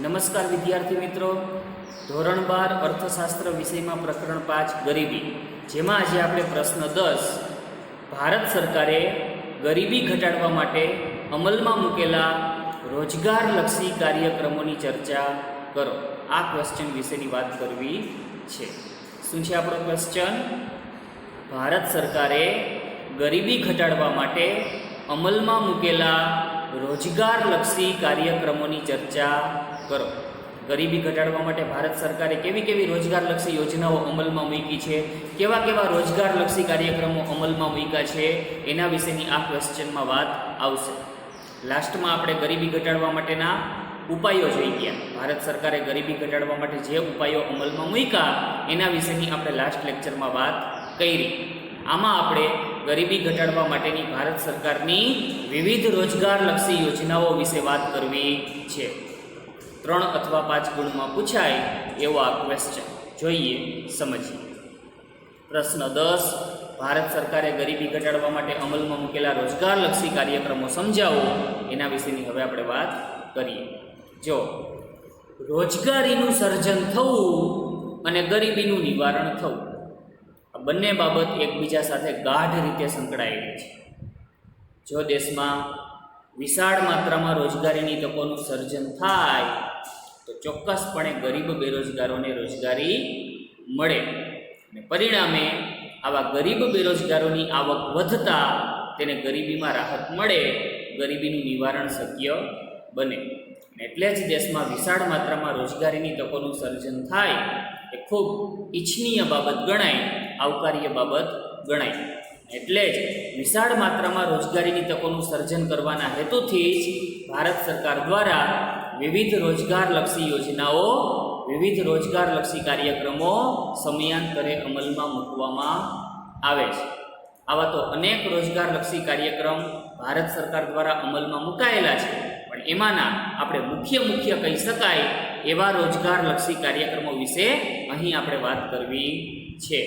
નમસ્કાર વિદ્યાર્થી મિત્રો, ધોરણ 12 અર્થશાસ્ત્ર વિષયમાં પ્રકરણ 5 ગરીબી, જેમાં આજે આપણે પ્રશ્ન 10 ભારત સરકારે ગરીબી ઘટાડવા માટે અમલમાં મૂકેલા રોજગારલક્ષી કાર્યક્રમોની ચર્ચા કરો. આ ક્વેશ્ચન વિશેની વાત કરવી છે. શું છે આપણો ક્વેશ્ચન? ભારત સરકારે ગરીબી ઘટાડવા માટે અમલમાં મૂકેલા રોજગારલક્ષી કાર્યક્રમોની ચર્ચા કરો. ગરીબી ઘટાડવા માટે ભારત સરકારે કેવી કેવી રોજગારલક્ષી યોજનાઓ અમલમાં મૂકી છે, કેવા કેવા રોજગારલક્ષી કાર્યક્રમો અમલમાં મૂક્યા છે, એના વિશેની આ ક્વેશ્ચનમાં વાત આવશે. લાસ્ટમાં આપણે ગરીબી ઘટાડવા માટેના ઉપાયો જોઈ ગયા. ભારત સરકારે ગરીબી ઘટાડવા માટે જે ઉપાયો અમલમાં મૂક્યા એના વિશેની આપણે લાસ્ટ લેક્ચરમાં વાત કરી. આમાં આપણે ગરીબી ઘટાડવા માટેની ભારત સરકારની વિવિધ રોજગારલક્ષી યોજનાઓ વિશે વાત કરવી છે. 3 અથવા 5 ગુણમાં પૂછાય એવો આ ક્વેશ્ચન. જોઈએ, સમજીએ. પ્રશ્ન 10, ભારત સરકારે ગરીબી ઘટાડવા માટે અમલમાં મૂકેલા રોજગારલક્ષી કાર્યક્રમો સમજાવો. એના વિશેની હવે આપણે વાત કરીએ. જો રોજગારીનું સર્જન થવું અને ગરીબીનું નિવારણ થવું, આ બંને બાબત એકબીજા સાથે ગાઢ રીતે સંકળાયેલી છે. જો દેશમાં વિશાળ માત્રામાં રોજગારીની તકોનું સર્જન થાય તો ચોક્કસપણે ગરીબ બેરોજગારોને રોજગારી મળે અને પરિણામે આવા ગરીબ બેરોજગારોની આવક વધતા તેને ગરીબીમાં રાહત મળે, ગરીબીનું નિવારણ શક્ય બને. એટલે જ દેશમાં વિશાળ માત્રામાં રોજગારીની તકોનું સર્જન થાય એ ખૂબ ઈચ્છનીય બાબત ગણાય, આવકાર્ય બાબત ગણાય. એટલે જ વિશાળ માત્રામાં રોજગારીની તકોનું સર્જન કરવાના હેતુથી જ ભારત સરકાર દ્વારા વિવિધ રોજગારલક્ષી યોજનાઓ, વિવિધ રોજગારલક્ષી કાર્યક્રમો સમયાંતરે અમલમાં મૂકવામાં આવે છે. આવા તો અનેક રોજગારલક્ષી કાર્યક્રમ ભારત સરકાર દ્વારા અમલમાં મુકાયેલા છે, પણ એમાંના આપણે મુખ્ય કહી શકાય એવા રોજગારલક્ષી કાર્યક્રમો વિશે અહીં આપણે વાત કરવી છે.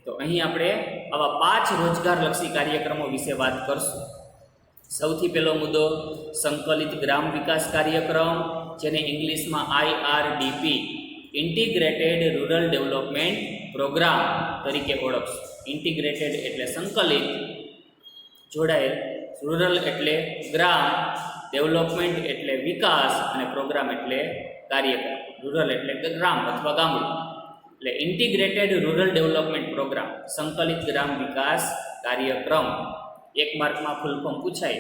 તો અહીં આપણે આવા 5 રોજગારલક્ષી કાર્યક્રમો વિશે વાત કરશું. સૌથી પહેલો મુદ્દો સંકલિત ગ્રામ વિકાસ કાર્યક્રમ, જેને ઇંગ્લિશમાં IRDP integrated rural development programme તરીકે ઓળખશું. ઇન્ટિગ્રેટેડ એટલે સંકલિત, જોડાયેલ, રૂરલ એટલે ગ્રામ, ડેવલપમેન્ટ એટલે વિકાસ અને પ્રોગ્રામ એટલે કાર્યક્રમ. રૂરલ એટલે ગ્રામ અથવા ગામડું, એટલે ઇન્ટિગ્રેટેડ રૂરલ ડેવલપમેન્ટ પ્રોગ્રામ, સંકલિત ગ્રામ વિકાસ કાર્યક્રમ. 1 માર્કમાં ફૂલ ફોર્મ પૂછાય,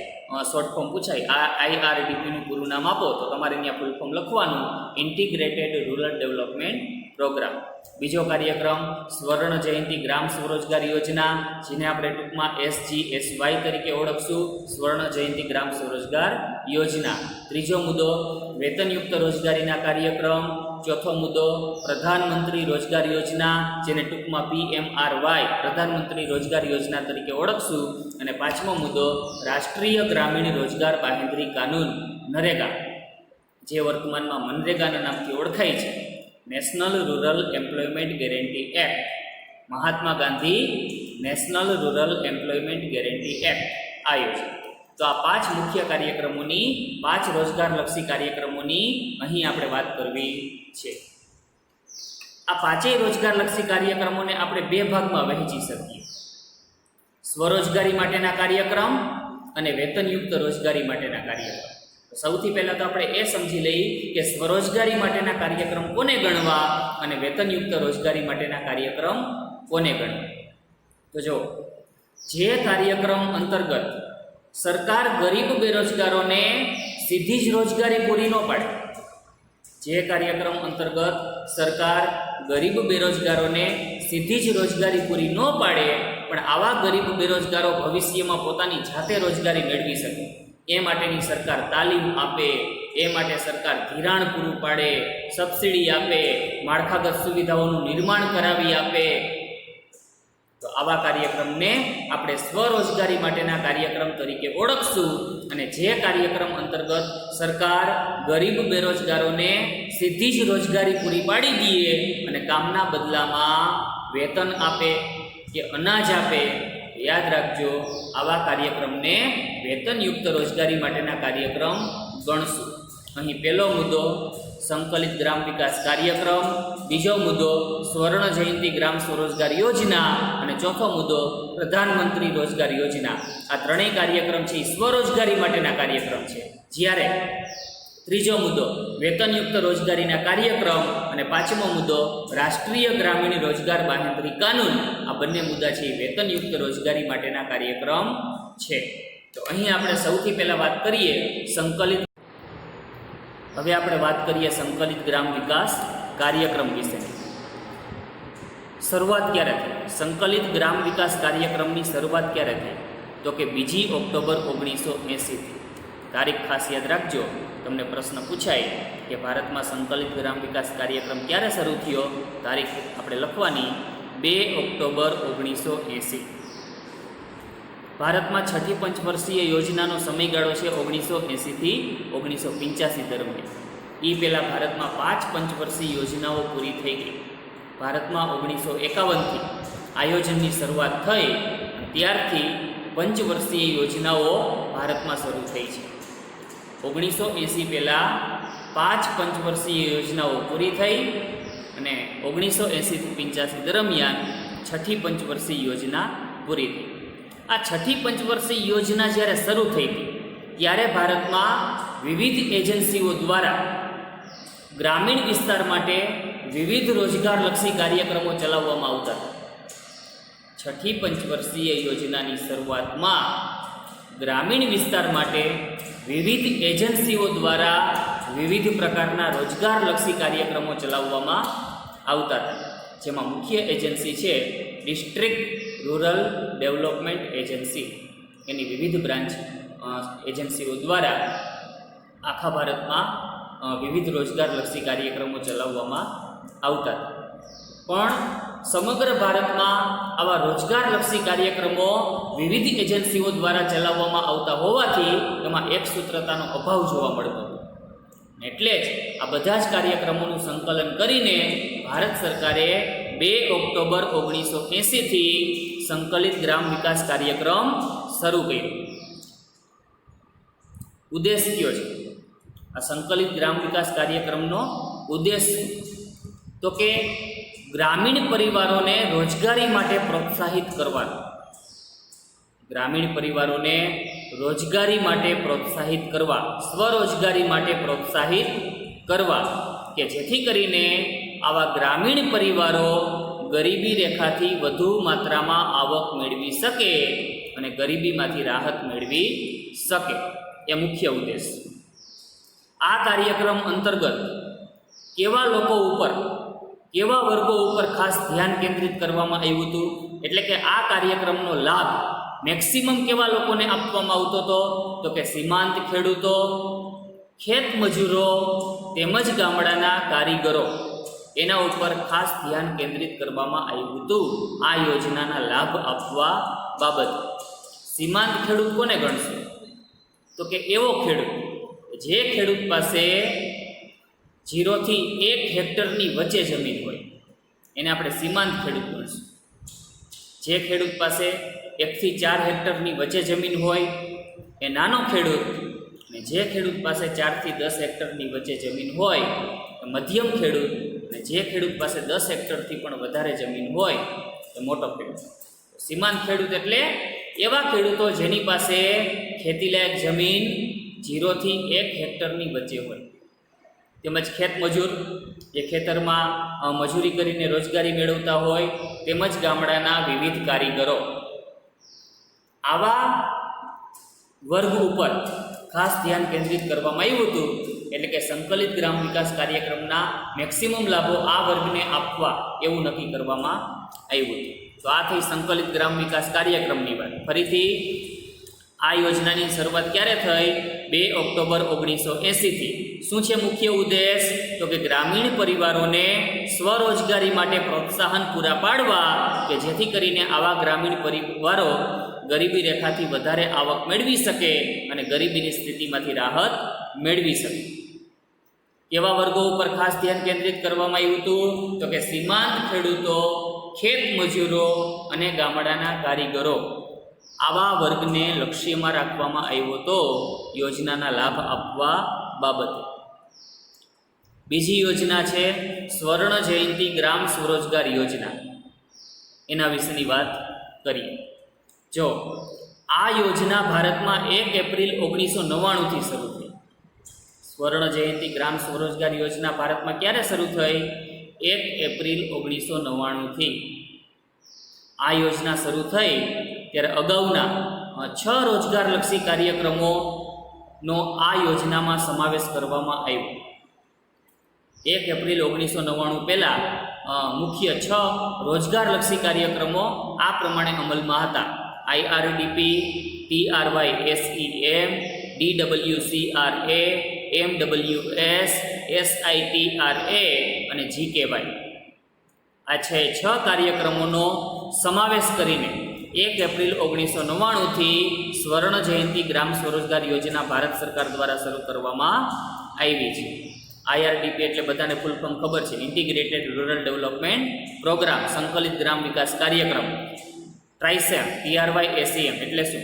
શોર્ટ ફોર્મ પૂછાય, આ IRDPનું પૂરું નામ આપો તો તમારે અહીંયા ફૂલ ફોર્મ લખવાનું, ઇન્ટિગ્રેટેડ રૂરલ ડેવલપમેન્ટ પ્રોગ્રામ. બીજો કાર્યક્રમ સ્વર્ણ જયંતિ ગ્રામ સ્વરોજગાર યોજના, જેને આપણે ટૂંકમાં SGSY તરીકે ઓળખશું, સ્વર્ણ જયંતિ ગ્રામ સ્વરોજગાર યોજના. ત્રીજો મુદ્દો વેતનયુક્ત રોજગારીના કાર્યક્રમ. ચોથો મુદ્દો પ્રધાનમંત્રી રોજગાર યોજના, જેને ટૂંકમાં PMRY પ્રધાનમંત્રી રોજગાર યોજના તરીકે ઓળખશું. અને 5મો મુદ્દો રાષ્ટ્રીય ગ્રામીણ રોજગાર બાહેંધરી કાનૂન, નરેગા, જે વર્તમાનમાં મનરેગાના નામથી ઓળખાય છે. National rural employment guarantee act, Mahatma Gandhi national rural employment guarantee act, આ યોજના. તો આ 5 મુખ્ય કાર્યક્રમોની, 5 રોજગારલક્ષી કાર્યક્રમોની અહીં આપણે વાત કરવી છે. આ 5 રોજગારલક્ષી કાર્યક્રમોને આપણે 2 ભાગમાં વહેંચી શકીએ: સ્વરોજગારી માટેના કાર્યક્રમ અને વેતનયુક્ત રોજગારી માટેના કાર્યક્રમ. સૌથી પહેલાં તો આપણે એ સમજી લઈએ કે સ્વરોજગારી માટેના કાર્યક્રમ કોને ગણવા અને વેતનયુક્ત રોજગારી માટેના કાર્યક્રમ કોને ગણવા. તો જો જે કાર્યક્રમ અંતર્ગત સરકાર ગરીબ બેરોજગારોને સીધી જ રોજગારી પૂરી ન પાડે, જે કાર્યક્રમ અંતર્ગત સરકાર ગરીબ બેરોજગારોને સીધી જ રોજગારી પૂરી ન પાડે, પણ આવા ગરીબ બેરોજગારો ભવિષ્યમાં પોતાની જાતે રોજગારી મેળવી શકે એ માટેની સરકાર તાલીમ આપે, એ માટે સરકાર ધિરાણ પૂરું પાડે, સબસિડી આપે, માળખાગત સુવિધાઓનું નિર્માણ કરાવી આપે, તો આવા કાર્યક્રમને આપણે સ્વરોજગારી માટેના કાર્યક્રમ તરીકે ઓળખશું. અને જે કાર્યક્રમ અંતર્ગત સરકાર ગરીબ બેરોજગારોને સીધી જ રોજગારી પૂરી પાડી દે અને કામના બદલામાં વેતન આપે કે અનાજ આપે, યાદ રાખજો, આવા કાર્યક્રમને વેતનયુક્ત રોજગારી માટેના કાર્યક્રમ ગણશું. અહીં પહેલો મુદ્દો સંકલિત ગ્રામ વિકાસ કાર્યક્રમ, બીજો મુદ્દો સ્વર્ણ જયંતિ ગ્રામ સ્વરોજગાર યોજના અને ચોથો મુદ્દો પ્રધાનમંત્રી રોજગાર યોજના. આ ત્રણેય કાર્યક્રમ છે એ સ્વરોજગારી માટેના કાર્યક્રમ છે. જ્યારે ત્રીજો મુદ્દો વેતનયુક્ત રોજગારીના કાર્યક્રમ અને પાંચમો મુદ્દો રાષ્ટ્રીય ગ્રામીણ રોજગાર બાંહેધરી કાનૂન. આ બંને મુદ્દા છે એ વેતનયુક્ત રોજગારી માટેના કાર્યક્રમ છે. તો અહીં આપણે સૌથી પહેલાં વાત કરીએ સંકલિત. હવે આપણે વાત કરીએ સંકલિત ગ્રામ વિકાસ કાર્યક્રમ વિશે. શરૂઆત ક્યારે થઈ? સંકલિત ગ્રામ વિકાસ કાર્યક્રમની શરૂઆત ક્યારે થઈ? તો કે 2 ઓક્ટોબર 1980 થી. તારીખ ખાસ યાદ રાખજો, તમને પ્રશ્ન પૂછાય કે ભારતમાં સંકલિત ગ્રામ વિકાસ કાર્યક્રમ ક્યારે શરૂ થયો? તારીખ આપણે લખવાની 2 ઓક્ટોબર 1980. ભારતમાં છઠ્ઠી પંચવર્ષીય યોજનાનો સમયગાળો છે 1980 થી 1985 દરમિયાન. એ પહેલાં ભારતમાં 5 પંચવર્ષીય યોજનાઓ પૂરી થઈ ગઈ. ભારતમાં 1951થી આયોજનની શરૂઆત થઈ, ત્યારથી પંચવર્ષીય યોજનાઓ ભારતમાં શરૂ થઈ છે. 1980 પહેલાં 5 પંચવર્ષીય યોજનાઓ પૂરી થઈ અને 1980 થી 85 દરમિયાન છઠ્ઠી પંચવર્ષીય યોજના પૂરી થઈ. આ છઠ્ઠી પંચવર્ષીય યોજના જ્યારે શરૂ થઈ હતી ત્યારે ભારતમાં વિવિધ એજન્સીઓ દ્વારા ગ્રામીણ વિસ્તાર માટે વિવિધ રોજગારલક્ષી કાર્યક્રમો ચલાવવામાં આવતા હતા. છઠ્ઠી પંચવર્ષીય યોજનાની શરૂઆતમાં ગ્રામીણ વિસ્તાર માટે વિવિધ એજન્સીઓ દ્વારા વિવિધ પ્રકારના રોજગારલક્ષી કાર્યક્રમો ચલાવવામાં આવતા હતા, જેમાં મુખ્ય એજન્સી છે ડિસ્ટ્રિક્ટ રૂરલ ડેવલપમેન્ટ એજન્સી. એની વિવિધ બ્રાન્ચ એજન્સીઓ દ્વારા આખા ભારતમાં વિવિધ રોજગારલક્ષી કાર્યક્રમો ચલાવવામાં આવતા હતા. પણ સમગ્ર ભારતમાં આવા રોજગારલક્ષી કાર્યક્રમો વિવિધ એજન્સીઓ દ્વારા ચલાવવામાં આવતા હોવાથી એમાં એક સૂત્રતાનો અભાવ જોવા મળતો હતો. એટલે જ આ બધા જ કાર્યક્રમોનું સંકલન કરીને ભારત સરકારે 2 ઓક્ટોબર 1980 થી સંકલિત ગ્રામ વિકાસ કાર્યક્રમ શરૂ કર્યો. ઉદ્દેશ કયો છે આ સંકલિત ગ્રામ વિકાસ કાર્યક્રમનો? ઉદ્દેશ તો કે ગ્રામીણ પરિવારોને રોજગારી માટે પ્રોત્સાહિત કરવાનો. ગ્રામીણ પરિવારોને રોજગારી માટે પ્રોત્સાહિત કરવા, સ્વરોજગારી માટે પ્રોત્સાહિત કરવા, કે જેથી કરીને આવા ગ્રામીણ પરિવારો ગરીબી રેખાથી વધુ માત્રામાં આવક મેળવી શકે અને ગરીબીમાંથી રાહત મેળવી શકે. એ મુખ્ય ઉદ્દેશ. આ કાર્યક્રમ અંતર્ગત કેવા લોકો ઉપર, કેવા વર્ગો ઉપર ખાસ ધ્યાન કેન્દ્રિત કરવામાં આવ્યું હતું? એટલે કે આ કાર્યક્રમનો લાભ મેક્સિમમ કેવા લોકોને આપવામાં આવતો હતો? તો કે સીમાંત ખેડૂતો, ખેત મજૂરો તેમજ ગામડાના કારીગરો, એના ઉપર ખાસ ધ્યાન કેન્દ્રિત કરવામાં આવ્યું હતું આ યોજનાના લાભ આપવા બાબતે. સીમાંત ખેડૂત કોને ગણશે? તો કે એવો ખેડૂત જે ખેડૂત પાસે 0 થી 1 હેક્ટરની વચ્ચે જમીન હોય એને આપણે સીમાંત ખેડૂત ગણશું. જે ખેડૂત પાસે 1 થી 4 હેક્ટરની વચ્ચે જમીન હોય એ નાનો ખેડૂત, અને જે ખેડૂત પાસે 4 થી 10 હેક્ટરની વચ્ચે જમીન હોય એ મધ્યમ ખેડૂત, અને જે ખેડૂત પાસે 10 હેક્ટરથી પણ વધારે જમીન હોય એ મોટો ખેડૂત. સીમાંત ખેડૂત એટલે એવા ખેડૂતો જેની પાસે ખેતીલાયક જમીન 0 થી 1 હેક્ટરની વચ્ચે હોય, તેમજ ખેતમજૂર જે ખેતરમાં મજૂરી કરીને રોજગારી મેળવતા હોય, તેમજ ગામડાના વિવિધ કારીગરો. આવા વર્ગ ઉપર ખાસ ધ્યાન કેન્દ્રિત કરવામાં આવ્યું હતું. એટલે કે સંકલિત ગ્રામ વિકાસ કાર્યક્રમના મેક્સિમમ લાભો આ વર્ગને આપવા એવું નક્કી કરવામાં આવ્યું હતું. તો આ થઈ સંકલિત ગ્રામ વિકાસ કાર્યક્રમની વાત. ફરીથી આ યોજનાની શરૂઆત ક્યારે થઈ? 2 ઓક્ટોબર 1980 થી. શું છે મુખ્ય ઉદ્દેશ? તો કે ગ્રામીણ પરિવારોને સ્વરોજગારી માટે પ્રોત્સાહન પૂરા પાડવા, કે જેથી કરીને આવા ગ્રામીણ પરિવારો ગરીબી રેખાથી વધારે આવક મેળવી શકે અને ગરીબીની સ્થિતિમાંથી રાહત મેળવી શકે. કેવા વર્ગો ઉપર ખાસ ધ્યાન કેન્દ્રિત કરવામાં આવ્યું હતું? તો કે સીમાંત ખેડૂતો, ખેત મજૂરો અને ગામડાના કારીગરો. આવા વર્ગને લક્ષ્યમાં રાખવામાં આવ્યો હતો યોજનાના લાભ આપવા બાબતે. બીજી યોજના છે સ્વર્ણ જયંતિ ગ્રામ સ્વરોજગાર યોજના. એના વિશેની વાત કરીએ. જો આ યોજના ભારતમાં 1 એપ્રિલ 1999થી શરૂ થઈ. સ્વર્ણ જયંતિ ગ્રામ સ્વરોજગાર યોજના ભારતમાં ક્યારે શરૂ થઈ? 1 એપ્રિલ 1999થી. આ યોજના શરૂ થઈ ત્યારે અગાઉના 6 રોજગારલક્ષી કાર્યક્રમોનો આ યોજનામાં સમાવેશ કરવામાં આવ્યો. 1 એપ્રિલ 1999 પહેલાં મુખ્ય 6 રોજગારલક્ષી કાર્યક્રમો આ પ્રમાણે અમલમાં હતા. IRDP, TRYSEM, DWCRA, MWS, SITRA અને GKY. આ 6 કાર્યક્રમોનો સમાવેશ કરીને 1 એપ્રિલ 1999થી સ્વર્ણ જયંતિ ગ્રામ સ્વરોજગાર યોજના ભારત સરકાર દ્વારા શરૂ કરવામાં આવી છે. IRDP એટલે બધાને ફૂલ ફોર્મ ખબર છે, ઇન્ટિગ્રેટેડ રૂરલ ડેવલપમેન્ટ પ્રોગ્રામ, સંકલિત ગ્રામ વિકાસ કાર્યક્રમ. ટ્રાઇસેમ, TRYSEM એટલે શું?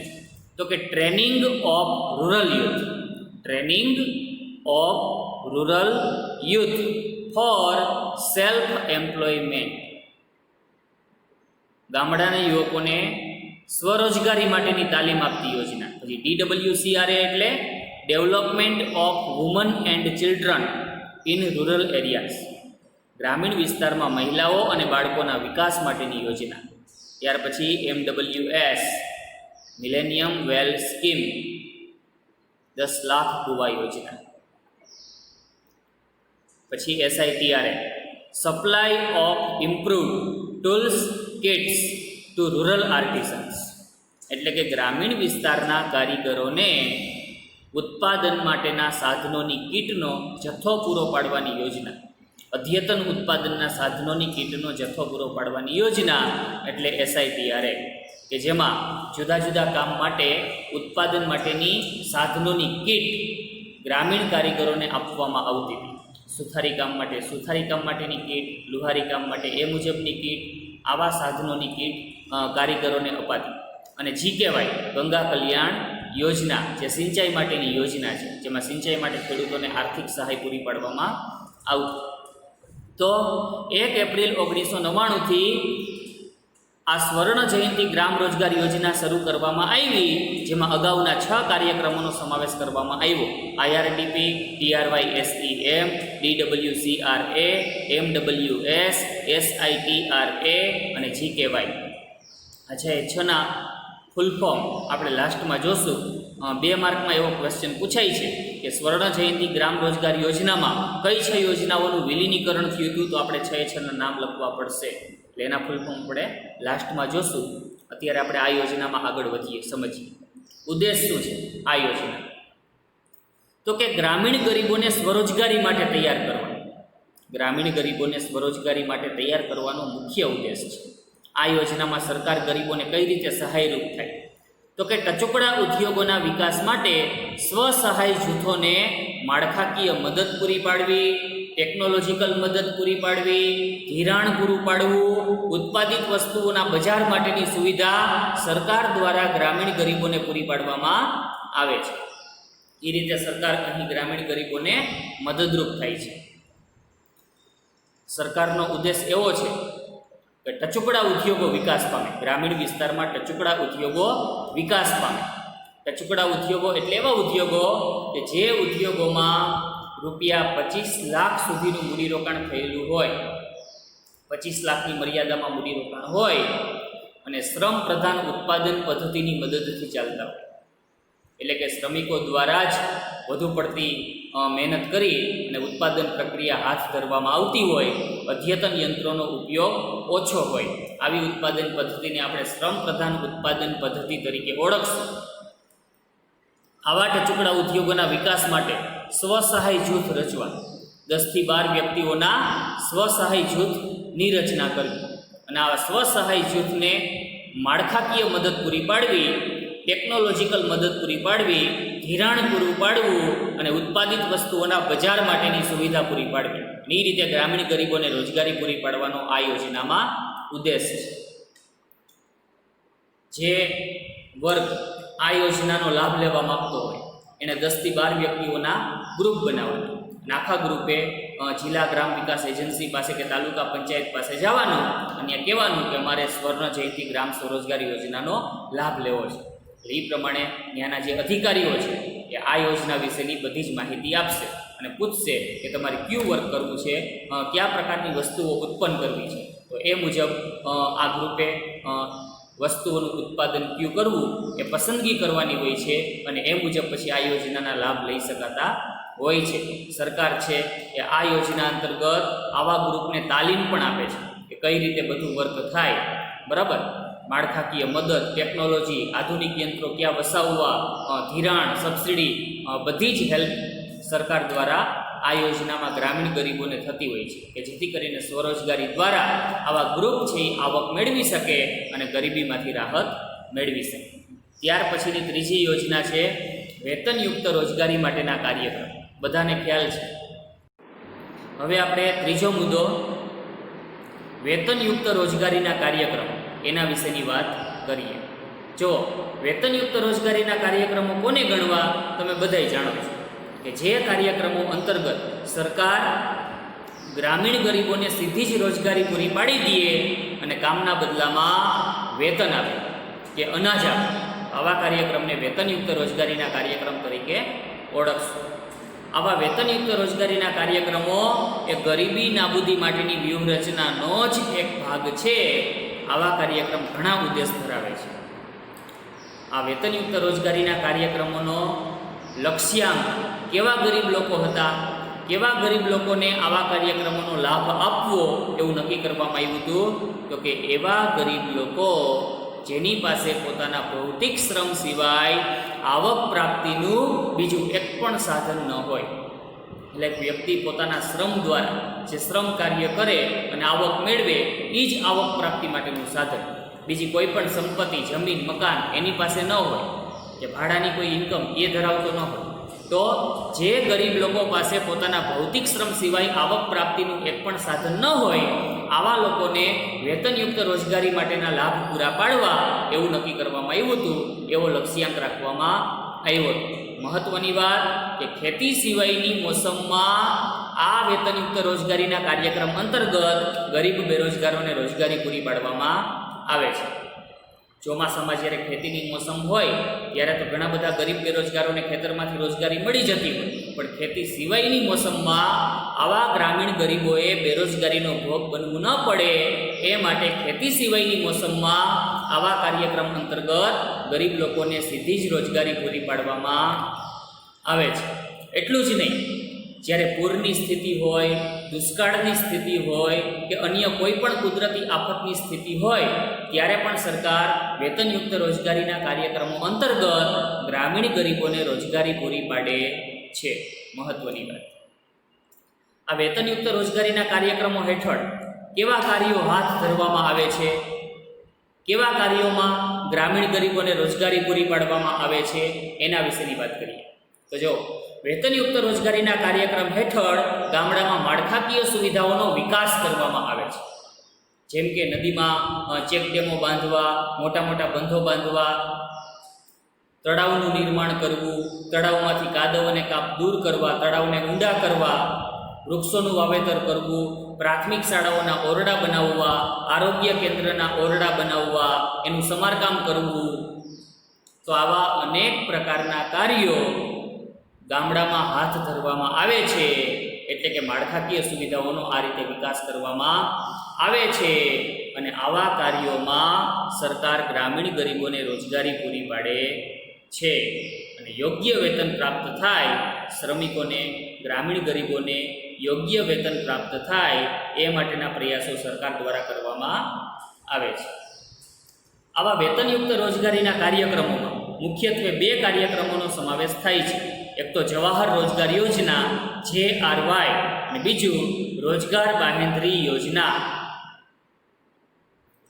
તો કે training of rural youth, training of rural youth for self employment. ગામડાના યુવકોને સ્વરોજગારી માટેની તાલીમ આપતી યોજના. પછી DWCRA એટલે development of woman and children in rural areas, ગ્રામીણ વિસ્તારમાં મહિલાઓ અને બાળકોના વિકાસ માટેની યોજના. ત્યાર પછી MWS millennium well scheme, 10 lakh કુવા યોજના. પછી SITRA supply of improved tools kits to rural artisans, એટલે કે ગ્રામીણ વિસ્તારના કારીગરોને ઉત્પાદન માટેના સાધનોની કીટનો જથ્થો પૂરો પાડવાની યોજના. અદ્યતન ઉત્પાદનના સાધનોની કીટનો જથ્થો પૂરો પાડવાની યોજના એટલે SITRA, કે જેમાં જુદા જુદા કામ માટે ઉત્પાદન માટેની સાધનોની કીટ ગ્રામીણ કારીગરોને આપવામાં આવતી હતી. સુથારી કામ માટે સુથારી કામ માટેની કીટ, લુહારી કામ માટે એ મુજબની કીટ, આવા સાધનોની કીટ કારીગરોને અપાતી. અને GKY ગંગા કલ્યાણ યોજના, જે સિંચાઈ માટેની યોજના છે, જેમાં સિંચાઈ માટે ખેડૂતોને આર્થિક સહાય પૂરી પાડવામાં આવતી. તો 1 એપ્રિલ 1999થી આ સ્વર્ણ જયંતિ ગ્રામ રોજગાર યોજના શરૂ કરવામાં આવી, જેમાં અગાઉના 6 કાર્યક્રમોનો સમાવેશ કરવામાં આવ્યો. IRDP, TRYSEM, DWCRA, MWS, SITRA અને GKY. આ છે 6ના ફૂલ ફોર્મ આપણે લાસ્ટમાં જોશું. 2 માર્કમાં એવો ક્વેશ્ચન પૂછાય છે કે સ્વર્ણ જયંતિ ગ્રામ રોજગાર યોજનામાં કઈ 6 યોજનાઓનું વિલીનીકરણ થયું હતું, તો આપણે 6 નામ લખવા પડશે. એટલે એના ફૂલ ફોર્મ આપણે લાસ્ટમાં જોશું. અત્યારે આપણે આ યોજનામાં આગળ વધીએ, સમજીએ ઉદ્દેશ શું છે આ યોજના. તો કે ગ્રામીણ ગરીબોને સ્વરોજગારી માટે તૈયાર કરવાનો, ગ્રામીણ ગરીબોને સ્વરોજગારી માટે તૈયાર કરવાનો મુખ્ય ઉદ્દેશ છે. આ યોજનામાં સરકાર ગરીબોને કઈ રીતે સહાયરૂપ થાય? તો કે ટચુકડા ઉદ્યોગોના વિકાસ માટે સ્વસહાય જૂથોને માળખાકીય મદદ પૂરી પાડવી, ટેકનોલોજીકલ મદદ પૂરી પાડવી, ધિરાણ પૂરું પાડવું, ઉત્પાદિત વસ્તુઓના બજાર માટેની સુવિધા સરકાર દ્વારા ગ્રામીણ ગરીબોને પૂરી પાડવામાં આવે છે. એ રીતે સરકાર અહીં ગ્રામીણ ગરીબોને મદદરૂપ થાય છે. સરકારનો ઉદ્દેશ એવો છે કે ટચુકડા ઉદ્યોગો વિકાસ પામે, ગ્રામીણ વિસ્તારમાં ટચુકડા ઉદ્યોગો વિકાસ પામે. ટચુકડા ઉદ્યોગો એટલે એવા ઉદ્યોગો કે જે ઉદ્યોગોમાં ₹25 લાખ સુધીનું મૂડીરોકાણ થયેલું હોય, 25 લાખની મર્યાદામાં મૂડીરોકાણ હોય અને શ્રમ પ્રધાન ઉત્પાદન પદ્ધતિની મદદથી ચાલતા હોય. એટલે કે શ્રમિકો દ્વારા જ વધુ પડતી મહેનત કરી અને ઉત્પાદન પ્રક્રિયા હાથ ધરવામાં આવતી હોય, અદ્યતન યંત્રોનો ઉપયોગ ઓછો હોય. આવી ઉત્પાદન પદ્ધતિને આપણે શ્રમ પ્રધાન ઉત્પાદન પદ્ધતિ તરીકે ઓળખશું. આવા ટચુકડા ઉદ્યોગોના વિકાસ માટે સ્વસહાય જૂથ રચવા, 10 થી 12 વ્યક્તિઓના સ્વસહાય જૂથની રચના કરવી અને આવા સ્વસહાય જૂથને માળખાકીય મદદ પૂરી પાડવી, ટેકનોલોજીકલ મદદ પૂરી પાડવી, ધિરાણ પૂરું પાડવું અને ઉત્પાદિત વસ્તુઓના બજાર માટેની સુવિધા પૂરી પાડવી. એ રીતે ગ્રામીણ ગરીબોને રોજગારી પૂરી પાડવાનો આ યોજનામાં ઉદ્દેશ છે. જે વર્ગ આ યોજનાનો લાભ લેવા માગતો હોય એને 10 થી 12 વ્યક્તિઓના ગ્રુપ બનાવવાના અને આખા ગ્રુપે જિલ્લા ગ્રામ વિકાસ એજન્સી પાસે કે તાલુકા પંચાયત પાસે જવાનું અને કહેવાનું કે અમારે સ્વર્ણ જયંતિ ગ્રામ સ્વરોજગાર યોજનાનો લાભ લેવો છે. એટલે એ પ્રમાણે ત્યાંના જે અધિકારીઓ છે એ આ યોજના વિશેની બધી જ માહિતી આપશે અને પૂછશે કે તમારે કયું વર્ક કરવું છે, કયા પ્રકારની વસ્તુઓ ઉત્પન્ન કરવી છે. તો એ મુજબ આ ગ્રુપે વસ્તુઓનું ઉત્પાદન કયું કરવું એ પસંદગી કરવાની હોય છે અને એ મુજબ પછી આ યોજનાના લાભ લઈ શકાતા હોય છે. સરકાર છે એ આ યોજના અંતર્ગત આવા ગ્રુપને તાલીમ પણ આપે છે કે કઈ રીતે બધું વર્ક થાય, બરાબર. માળખાકીય મદદ, ટેકનોલોજી, આધુનિક યંત્રો ક્યાં વસાવવા, ધિરાણ, સબસિડી, બધી જ હેલ્પ સરકાર દ્વારા આ યોજનામાં ગ્રામીણ ગરીબોને થતી હોય છે કે જેથી કરીને સ્વરોજગારી દ્વારા આવા ગ્રુપ છે એ આવક મેળવી શકે અને ગરીબીમાંથી રાહત મેળવી શકે. ત્યાર પછીની ત્રીજી યોજના છે વેતનયુક્ત રોજગારી માટેના કાર્યક્રમ. બધાને ખ્યાલ છે. હવે આપણે ત્રીજો મુદ્દો વેતનયુક્ત રોજગારીના કાર્યક્રમ એના વિશેની વાત કરીએ. જો વેતનયુક્ત રોજગારીના કાર્યક્રમો કોને ગણવા તમે બધાય જાણો છો કે જે કાર્યક્રમો અંતર્ગત સરકાર ગ્રામીણ ગરીબોને સીધી જ રોજગારી પૂરી પાડી દે અને કામના બદલામાં વેતન આપે કે અનાજ આપે, આવા કાર્યક્રમને વેતનયુક્ત રોજગારીના કાર્યક્રમ તરીકે ઓળખશું. આવા વેતનયુક્ત રોજગારીના કાર્યક્રમો એ ગરીબી નાબૂદી માટેની વ્યૂહરચનાનો જ એક ભાગ છે. આવા કાર્યક્રમ ઘણા ઉદ્દેશ ધરાવે છે. આ વેતનયુક્ત રોજગારીના કાર્યક્રમોનો લક્ષ્યાંક કેવા ગરીબ લોકો હતા, કેવા ગરીબ લોકોને આવા કાર્યક્રમોનો લાભ આપવો એવું નક્કી કરવામાં આવ્યું હતું. તો કે એવા ગરીબ લોકો જેની પાસે પોતાના ભૌતિક શ્રમ સિવાય આવક પ્રાપ્તિનું બીજું એક પણ સાધન ન હોય. એટલે વ્યક્તિ પોતાના શ્રમ દ્વારા જે શ્રમ કાર્ય કરે અને આવક મેળવે એ જ આવક પ્રાપ્તિ માટેનું સાધન. બીજી કોઈ પણ સંપત્તિ, જમીન, મકાન એની પાસે ન હોય કે ભાડાની કોઈ ઇન્કમ એ ધરાવતો ન હોય. તો જે ગરીબ લોકો પાસે પોતાના ભૌતિક શ્રમ સિવાય આવક પ્રાપ્તિનું એક પણ સાધન ન હોય આવા લોકોને વેતનયુક્ત રોજગારી માટેના લાભ પૂરા પાડવા એવું નક્કી કરવામાં આવ્યું હતું. એવો લક્ષ્યાંક રાખવામાં આવ્યો હતો. મહત્વની વાત કે ખેતી સિવાયની મોસમમાં આ વેતનયુક્ત રોજગારીના કાર્યક્રમ અંતર્ગત ગરીબ બેરોજગારોને રોજગારી પૂરી પાડવામાં આવે છે. ચોમાસામાં જ્યારે ખેતીની મોસમ હોય ત્યારે તો ઘણા બધા ગરીબ બેરોજગારોને ખેતરમાંથી રોજગારી મળી જતી હોય, પણ ખેતી સિવાયની મોસમમાં આવા ગ્રામીણ ગરીબોએ બેરોજગારીનો ભોગ બનવું ન પડે એ માટે ખેતી સિવાયની મોસમમાં આવા કાર્યક્રમ અંતર્ગત ગરીબ લોકોને સીધી જ રોજગારી પૂરી પાડવામાં આવે છે. એટલું જ નહીં, જ્યારે પૂરની સ્થિતિ હોય, દુષ્કાળની સ્થિતિ હોય કે અન્ય કોઈ પણ કુદરતી આફતની સ્થિતિ હોય ત્યારે પણ સરકાર વેતનયુક્ત રોજગારીના કાર્યક્રમો અંતર્ગત ગ્રામીણ ગરીબોને રોજગારી પૂરી પાડે છે. મહત્વની વાત, આ વેતનયુક્ત રોજગારીના કાર્યક્રમો હેઠળ કેવા કાર્યો હાથ ધરવામાં આવે છે, કેવા કાર્યોમાં ગ્રામીણ ગરીબોને રોજગારી પૂરી પાડવામાં આવે છે એના વિશેની વાત કરીએ. તો જો વેતનયુક્ત રોજગારીના કાર્યક્રમ હેઠળ ગામડામાં માળખાકીય સુવિધાઓનો વિકાસ કરવામાં આવે છે. જેમ કે નદીમાં ચેકડેમો બાંધવા, મોટા મોટા બંધો બાંધવા, તળાવનું નિર્માણ કરવું, તળાવમાંથી કાદવ અને કાપ દૂર કરવા, તળાવને ઊંડા કરવા, વૃક્ષોનું વાવેતર કરવું, પ્રાથમિક શાળાઓના ઓરડા બનાવવા, આરોગ્ય કેન્દ્રના ઓરડા બનાવવા, એનું સમારકામ કરવું. તો આવા અનેક પ્રકારના કાર્યો ગામડામાં હાથ ધરવામાં આવે છે. એટલે કે માળખાકીય સુવિધાઓનો આ રીતે વિકાસ કરવામાં આવે છે અને આવા કાર્યોમાં સરકાર ગ્રામીણ ગરીબોને રોજગારી પૂરી પાડે છે અને યોગ્ય વેતન પ્રાપ્ત થાય, શ્રમિકોને, ગ્રામીણ ગરીબોને યોગ્ય વેતન પ્રાપ્ત થાય એ માટેના પ્રયાસો સરકાર દ્વારા કરવામાં આવે છે. આવા વેતનયુક્ત રોજગારીના કાર્યક્રમોમાં મુખ્યત્વે બે કાર્યક્રમોનો સમાવેશ થાય છે. એક તો જવાહર રોજગાર યોજના JRY અને બીજું રોજગાર બાહેંધરી યોજના.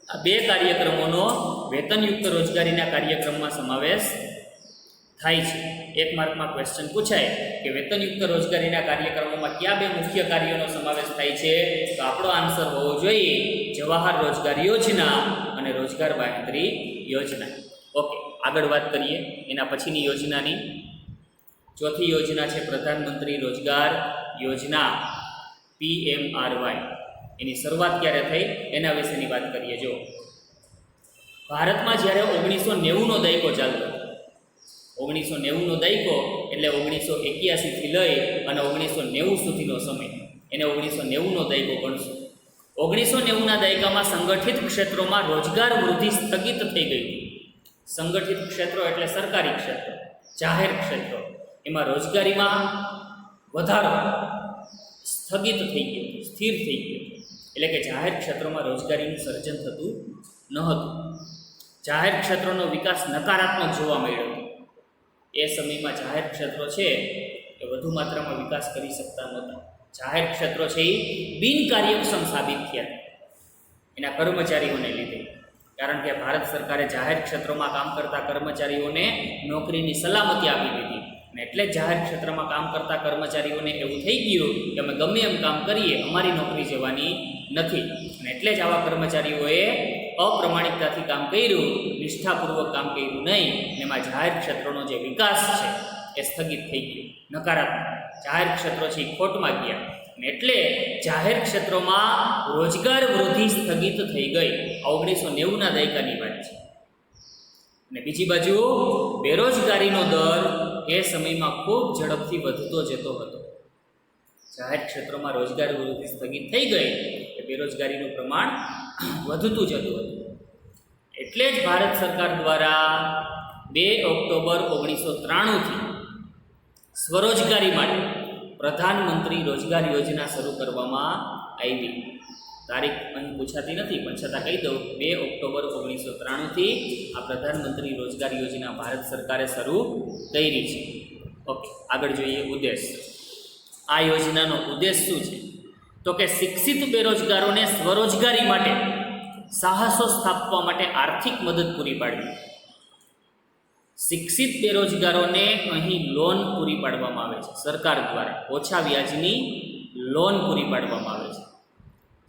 આ બે કાર્યક્રમોનો વેતનયુક્ત રોજગારીના કાર્યક્રમમાં સમાવેશ થાય છે. એક માર્કમાં ક્વેશ્ચન પૂછાય કે વેતનયુક્ત રોજગારીના કાર્યક્રમોમાં કયા બે મુખ્ય કાર્યોનો સમાવેશ થાય છે, તો આપણો આન્સર હોવો જોઈએ જવાહર રોજગાર યોજના અને રોજગાર બાહેંધરી યોજના. ઓકે, આગળ વાત કરીએ એના પછીની યોજનાની. ચોથી યોજના છે પ્રધાનમંત્રી રોજગાર યોજના PMRY એની શરૂઆત ક્યારે થઈ એના વિશેની વાત કરીએ. જો ભારતમાં જ્યારે 1990નો દાયકો ચાલતો, 1990નો દાયકો એટલે 1981થી લઈ અને 1990 સુધીનો સમય, એને 1990નો દાયકો ગણશું. 1990ના દાયકામાં સંગઠિત ક્ષેત્રોમાં રોજગાર વૃદ્ધિ સ્થગિત થઈ ગઈ. સંગઠિત ક્ષેત્રો એટલે સરકારી ક્ષેત્રો, જાહેર ક્ષેત્રો, એમાં રોજગારીમાં વધારો સ્થગિત થઈ ગયો, સ્થિર થઈ ગયો. એટલે કે જાહેર ક્ષેત્રોમાં રોજગારીનું સર્જન થતું ન હતું. જાહેર ક્ષેત્રોનો વિકાસ નકારાત્મક જોવા મળ્યો હતો. એ સમયમાં જાહેર ક્ષેત્રો છે એ વધુ માત્રામાં વિકાસ કરી શકતા નહોતા. જાહેર ક્ષેત્રો છે એ બિનકાર્યક્ષમ સાબિત થયા એના કર્મચારીઓને લીધે. કારણ કે ભારત સરકારે જાહેર ક્ષેત્રોમાં કામ કરતા કર્મચારીઓને નોકરીની સલામતી આપી દીધી, અને એટલે જ જાહેર ક્ષેત્રમાં કામ કરતા કર્મચારીઓને એવું થઈ ગયું કે અમે ગમે એમ કામ કરીએ, અમારી નોકરી જવાની નથી. અને એટલે જ આવા કર્મચારીઓએ અપ્રમાણિકતાથી કામ કર્યું, નિષ્ઠાપૂર્વક કામ કર્યું નહીં, અને એમાં જાહેર ક્ષેત્રોનો જે વિકાસ છે એ સ્થગિત થઈ ગયો, નકારાત્મક. જાહેર ક્ષેત્રો છે એ ખોટમાં ગયા, અને એટલે જાહેર ક્ષેત્રોમાં રોજગાર વૃદ્ધિ સ્થગિત થઈ ગઈ. 1990ના દાયકાની વાત છે. અને બીજી બાજુ બેરોજગારીનો દર એ સમયમાં ખૂબ ઝડપથી વધતો જતો હતો. જાહેર ક્ષેત્રોમાં રોજગાર વૃદ્ધિ સ્થગિત થઈ ગઈ એ બેરોજગારીનું પ્રમાણ વધતું જતું હતું. એટલે જ ભારત સરકાર દ્વારા 2 ઓક્ટોબર 1993થી સ્વરોજગારી માટે પ્રધાનમંત્રી રોજગાર યોજના શરૂ કરવામાં આવી. તારીખ અહીં પૂછાતી નથી, પણ છતાં કહી દઉં, 2 ઓક્ટોબર 1993થી આ પ્રધાનમંત્રી રોજગાર યોજના ભારત સરકારે શરૂ કરી છે. ઓકે, આગળ જોઈએ ઉદ્દેશ. આ યોજનાનો ઉદ્દેશ શું છે? તો કે શિક્ષિત બેરોજગારોને સ્વરોજગારી માટે સાહસો સ્થાપવા માટે આર્થિક મદદ પૂરી પાડવી. શિક્ષિત બેરોજગારોને અહીં લોન પૂરી પાડવામાં આવે છે સરકાર દ્વારા, ઓછા વ્યાજની લોન પૂરી પાડવામાં આવે છે.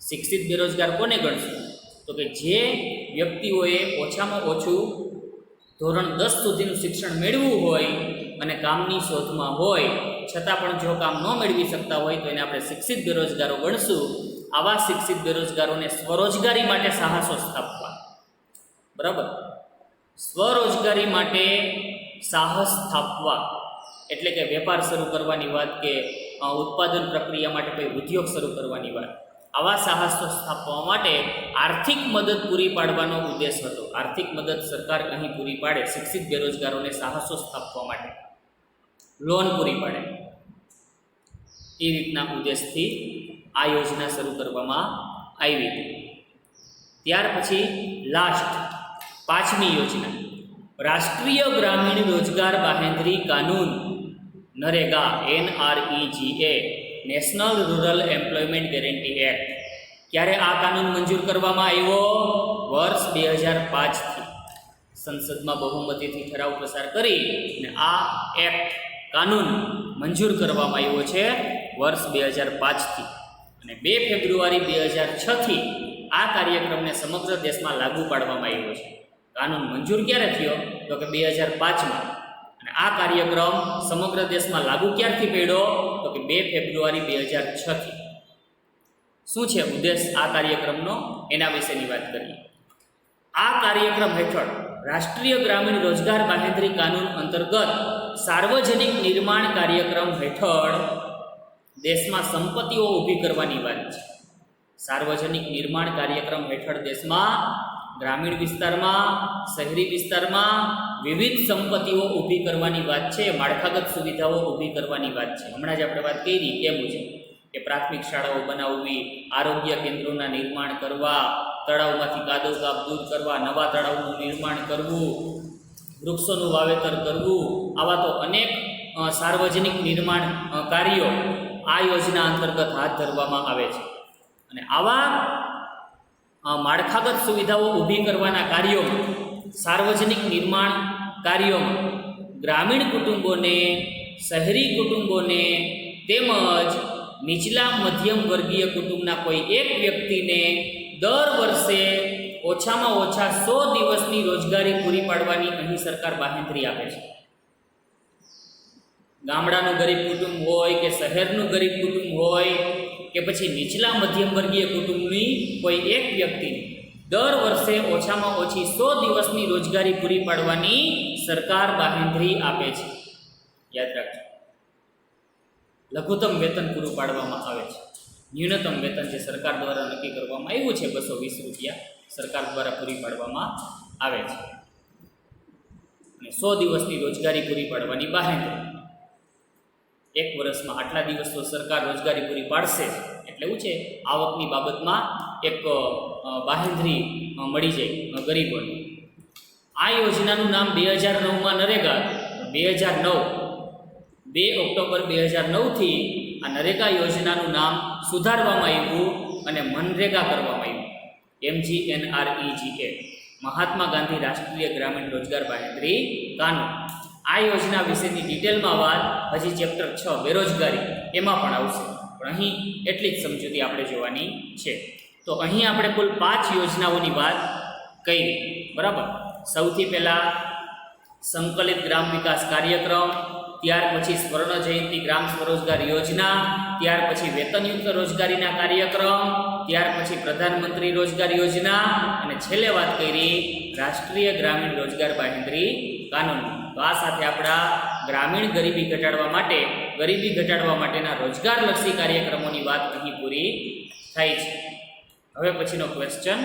શિક્ષિત બેરોજગાર કોને ગણશું? તો કે જે વ્યક્તિઓએ ઓછામાં ઓછું ધોરણ 10 સુધીનું શિક્ષણ મેળવવું હોય અને કામની શોધમાં હોય, છતાં પણ જો કામ ન મેળવી શકતા હોય તો એને આપણે શિક્ષિત બેરોજગારો ગણશું. આવા શિક્ષિત બેરોજગારોને સ્વરોજગારી માટે સાહસો સ્થાપવા. બરાબર, સ્વરોજગારી માટે સાહસ સ્થાપવા એટલે કે વેપાર શરૂ કરવાની વાત, કે ઉત્પાદન પ્રક્રિયા માટે કોઈ ઉદ્યોગ શરૂ કરવાની વાત. આવા સાહસો સ્થાપવા માટે આર્થિક મદદ પૂરી પાડવાનો ઉદ્દેશ હતો. આર્થિક મદદ સરકાર અહીં પૂરી પાડે શિક્ષિત બેરોજગારોને સાહસો સ્થાપવા માટે, લોન પૂરી પાડે, એ રીતના ઉદ્દેશથી આ યોજના શરૂ કરવામાં આવી હતી. ત્યાર પછી લાસ્ટ 5મી યોજના, રાષ્ટ્રીય ગ્રામીણ રોજગાર બાહેંધરી કાનૂન NREGA, NREGA, national rural employment guarantee act. ક્યારે આ કાનૂન મંજૂર કરવામાં આવ્યો? વર્ષ 2005થી સંસદમાં બહુમતીથી ઠરાવ પસાર કરી અને આ એક્ટ કાનૂન મંજૂર કરવામાં આવ્યો છે વર્ષ 2005થી. અને 2 ફેબ્રુઆરી 2006થી આ કાર્યક્રમને સમગ્ર દેશમાં લાગુ પાડવામાં આવ્યો છે. કાનૂન મંજૂર ક્યારે થયો? તો કે 2005માં. અને આ કાર્યક્રમ સમગ્ર દેશમાં લાગુ ક્યારથી પડ્યો? તો કે 2 ફેબ્રુઆરી 2006થી. શું છે ઉદ્દેશ આ કાર્યક્રમનો? એના વિશેની વાત કરીએ. આ કાર્યક્રમ હેઠળ રાષ્ટ્રીય ગ્રામીણ રોજગાર બાહેંધરી કાનૂન અંતર્ગત સાર્વજનિક નિર્માણ કાર્યક્રમ હેઠળ દેશમાં સંપત્તિઓ ઊભી કરવાની વાત છે. સાર્વજનિક નિર્માણ કાર્યક્રમ હેઠળ દેશમાં ગ્રામીણ વિસ્તારમાં, શહેરી વિસ્તારમાં વિવિધ સંપત્તિઓ ઊભી કરવાની વાત છે, માળખાગત સુવિધાઓ ઊભી કરવાની વાત છે. હમણાં જ આપણે વાત કરી એ મુજબ કે પ્રાથમિક શાળાઓ બનાવવી, આરોગ્ય કેન્દ્રોના નિર્માણ કરવા, તળાવમાંથી કાદવ કાપ દૂર કરવા, નવા તળાવનું નિર્માણ કરવું, વૃક્ષોનું વાવેતર કરવું, આવા તો અનેક સાર્વજનિક નિર્માણ કાર્યો આ યોજના અંતર્ગત હાથ ધરવામાં આવે છે. અને આવા માળખાગત સુવિધાઓ ઊભી કરવાના કાર્યોમાં, સાર્વજનિક નિર્માણ કાર્યોમાં ગ્રામીણ કુટુંબોને, શહેરી કુટુંબોને તેમજ નીચલા મધ્યમ વર્ગીય કુટુંબના કોઈ એક વ્યક્તિને દર વર્ષે ઓછામાં ઓછા 100 દિવસની રોજગારી પૂરી પાડવાની અહીં સરકાર બાહેંધરી આપે છે. ગામડાનું ગરીબ કુટુંબ હોય કે શહેરનું ગરીબ કુટુંબ હોય કે પછી નીચલા મધ્યમ વર્ગીય કુટુંબની કોઈ એક વ્યક્તિને દર વર્ષે ઓછામાં ઓછી 100 દિવસની રોજગારી પૂરી પાડવાની સરકાર બાંહેધરી આપે છે. યાદ રાખજો, લઘુત્તમ વેતન પૂરું પાડવામાં આવે છે. ન્યૂનતમ વેતન જે સરકાર દ્વારા નક્કી કરવામાં આવ્યું છે 220 રૂપિયા સરકાર દ્વારા પૂરી પાડવામાં આવે છે. અને 100 દિવસની રોજગારી પૂરી પાડવાની બાંહેધરી. એક વર્ષમાં આટલા દિવસ તો સરકાર રોજગારી પૂરી પાડશે એટલે એવું છે આવકની બાબતમાં એક બાંહેધરી મળી જાય ગરીબોને. આ યોજનાનું નામ 2009માં નરેગા 2 ઓક્ટોબર 2009થી આ નરેગા યોજનાનું નામ સુધારવામાં આવ્યું અને મનરેગા કરવામાં આવ્યું. MGNREGA મહાત્મા ગાંધી રાષ્ટ્રીય ગ્રામીણ રોજગાર બાંહેધરી કાનૂન. આ યોજના વિશેની ડિટેલમાં વાત હજી ચેપ્ટર 6 બેરોજગારી એમાં પણ આવશે, પણ અહીં એટલી જ સમજૂતી આપણે જોવાની છે. તો અહીં આપણે કુલ 5 યોજનાઓની વાત કરી, બરાબર. સૌથી પહેલાં સંકલિત ગ્રામ વિકાસ કાર્યક્રમ, ત્યાર પછી સ્વર્ણ જયંતિ ગ્રામ સ્વરોજગાર યોજના, ત્યાર પછી વેતનયુક્ત રોજગારીના કાર્યક્રમ, ત્યાર પછી પ્રધાનમંત્રી રોજગાર યોજના અને છેલ્લે વાત કરી રાષ્ટ્રીય ગ્રામીણ રોજગાર બાંહેધરી કાનૂન. તો આ સાથે આપણા ગ્રામીણ ગરીબી ઘટાડવા માટેના રોજગારલક્ષી કાર્યક્રમોની વાત અહીં પૂરી થાય છે. હવે પછીનો ક્વેશ્ચન